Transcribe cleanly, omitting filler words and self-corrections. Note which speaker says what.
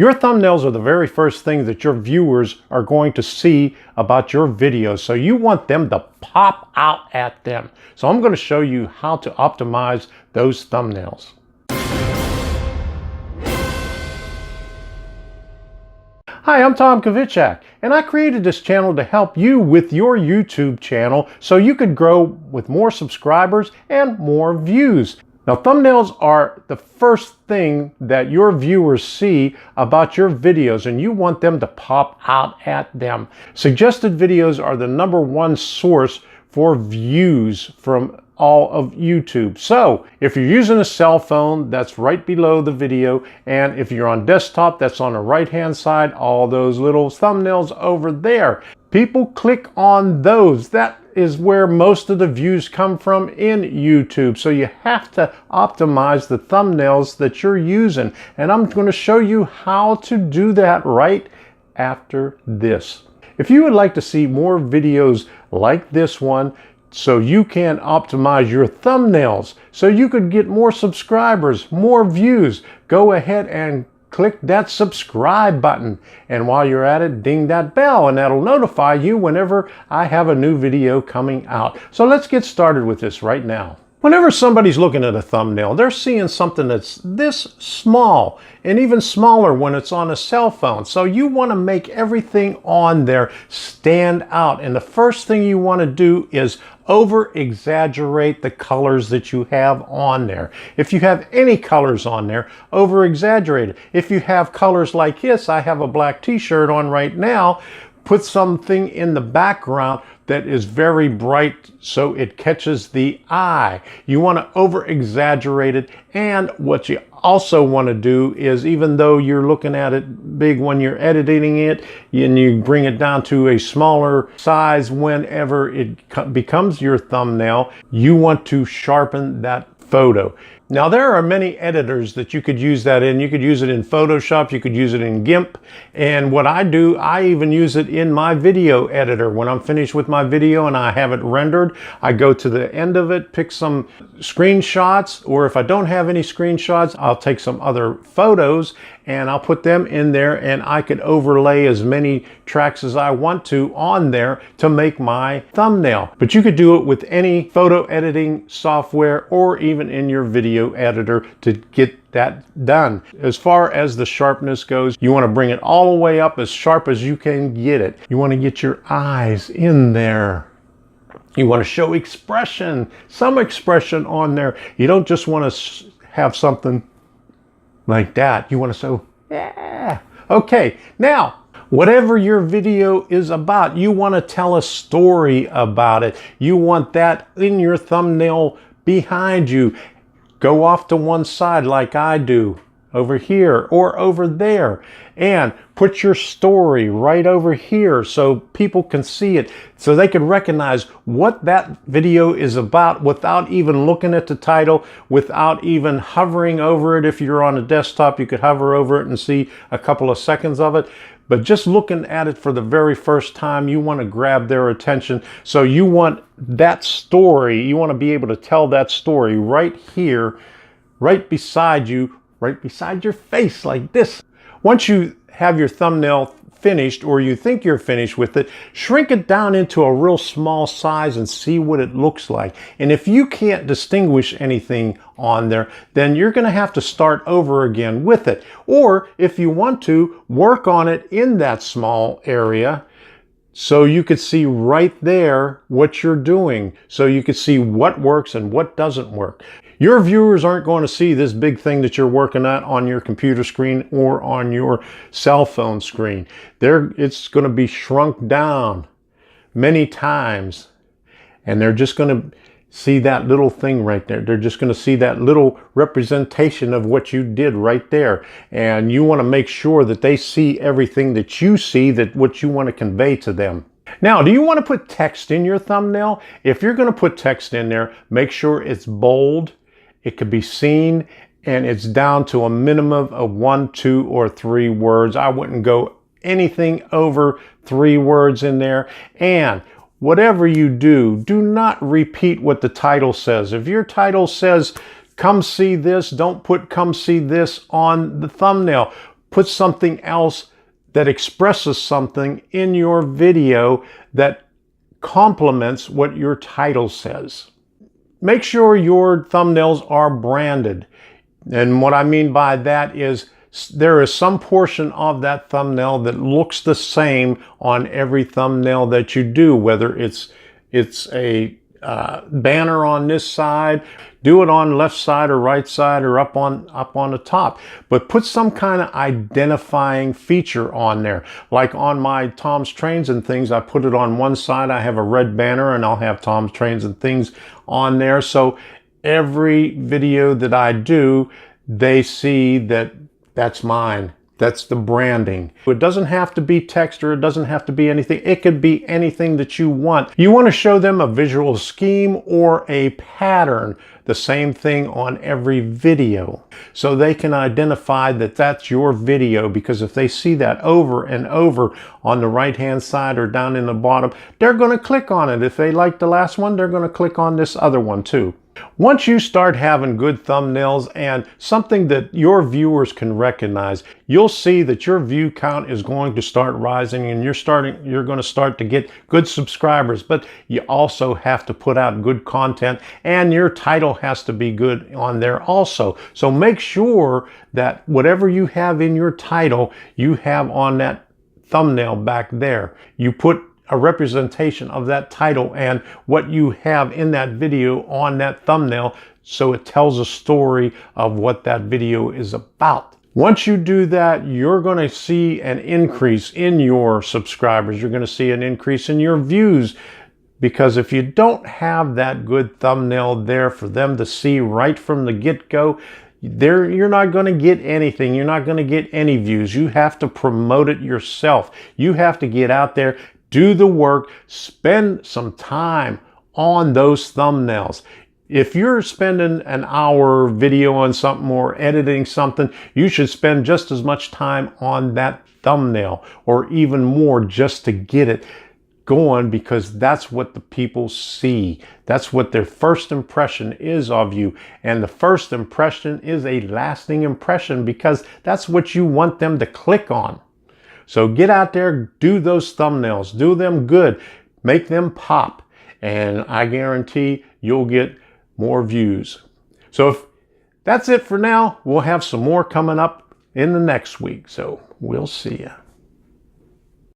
Speaker 1: Your thumbnails are the very first thing that your viewers are going to see about your videos, so you want them to pop out at them. So I'm going to show you how to optimize those thumbnails. Hi, I'm Kvichak, and I created this channel to help you with your YouTube channel so you could grow with more subscribers and more views. Now, thumbnails are the first thing that your viewers see about your videos, and you want them to pop out at them. Suggested videos are the #1 source for views from all of YouTube. So if you're using a cell phone, that's right below the video, and if you're on desktop, that's on the right hand side, all those little thumbnails over there. People click on those. That is where most of the views come from in YouTube. So you have to optimize the thumbnails that you're using, and I'm going to show you how to do that right after this. If you would like to see more videos like this one, so you can optimize your thumbnails, so you could get more subscribers, more views, go ahead and click that subscribe button. And while you're at it, ding that bell, and that'll notify you whenever I have a new video coming out. So let's get started with this right now. Whenever somebody's looking at a thumbnail, they're seeing something that's this small, and even smaller when it's on a cell phone. So you want to make everything on there stand out. And the first thing you want to do is over-exaggerate the colors that you have on there. If you have any colors on there, over-exaggerate it. If you have colors like this, I have a black t-shirt on right now, put something in the background that is very bright so it catches the eye. You want to over exaggerate it, and what you also want to do is, even though you're looking at it big when you're editing it, and you bring it down to a smaller size whenever it becomes your thumbnail, you want to sharpen that photo. Now, there are many editors that you could use that in. You could use it in Photoshop, you could use it in GIMP, and what I do, I even use it in my video editor. When I'm finished with my video and I have it rendered, I go to the end of it, pick some screenshots, or if I don't have any screenshots, I'll take some other photos and I'll put them in there, and I could overlay as many tracks as I want to on there to make my thumbnail. But you could do it with any photo editing software or even in your video editor to get that done. As far as the sharpness goes, you want to bring it all the way up as sharp as you can get it. You want to get your eyes in there. You want to show expression, some expression on there. You don't just want to have something like that. You want to say, yeah. Okay, now, whatever your video is about, you want to tell a story about it. You want that in your thumbnail behind you. Go off to one side like I do, over here or over there, and put your story right over here so people can see it, so they can recognize what that video is about without even looking at the title, without even hovering over it. If you're on a desktop, you could hover over it and see a couple of seconds of it. But just looking at it for the very first time, you want to grab their attention. So you want that story, you want to be able to tell that story right here, right beside you, right beside your face like this. Once you have your thumbnail finished, or you think you're finished with it, shrink it down into a real small size and see what it looks like. And if you can't distinguish anything on there, then you're going to have to start over again with it. Or if you want to, work on it in that small area so you could see right there what you're doing, so you could see what works and what doesn't work. Your viewers aren't going to see this big thing that you're working at on your computer screen or on your cell phone screen. It's going to be shrunk down many times, and they're just going to see that little thing right there. They're just going to see that little representation of what you did right there. And you want to make sure that they see everything that you see, that what you want to convey to them. Now, do you want to put text in your thumbnail? If you're going to put text in there, make sure it's bold, it could be seen, and it's down to a minimum of 1, 2, or 3 words. I wouldn't go anything over 3 words in there. And whatever you do, do not repeat what the title says. If your title says, "Come see this," don't put "Come see this" on the thumbnail. put something else that expresses something in your video that complements what your title says. Make sure your thumbnails are branded. And what I mean by that is there is some portion of that thumbnail that looks the same on every thumbnail that you do, whether it's a banner on this side, do it on left side or right side or up on the top, but put some kind of identifying feature on there. Like on my Tom's Trains and Things, I put it on one side, I have a red banner, and I'll have Tom's Trains and Things on there, so every video that I do, they see that that's mine. That's the branding. It doesn't have to be text, or it doesn't have to be anything. It could be anything that you want. You want to show them a visual scheme or a pattern, the same thing on every video, so they can identify that that's your video, because if they see that over and over on the right hand side or down in the bottom, they're going to click on it. If they like the last one, they're going to click on this other one too. Once you start having good thumbnails and something that your viewers can recognize, you'll see that your view count is going to start rising, and you're going to start to get good subscribers. But you also have to put out good content, and your title has to be good on there also. So make sure that whatever you have in your title, you have on that thumbnail back there. You put a representation of that title and what you have in that video on that thumbnail, so it tells a story of what that video is about. Once you do that, you're going to see an increase in your subscribers. You're going to see an increase in your views, because if you don't have that good thumbnail there for them to see right from the get-go, you're not going to get anything. You're not going to get any views. You have to promote it yourself. You have to get out there, do the work, spend some time on those thumbnails. If you're spending an hour video on something or editing something, you should spend just as much time on that thumbnail, or even more, just to get it going, because that's what the people see. That's what their first impression is of you. And the first impression is a lasting impression, because that's what you want them to click on. So get out there, do those thumbnails, do them good, make them pop, and I guarantee you'll get more views. So if that's it for now, we'll have some more coming up in the next week. So we'll see you.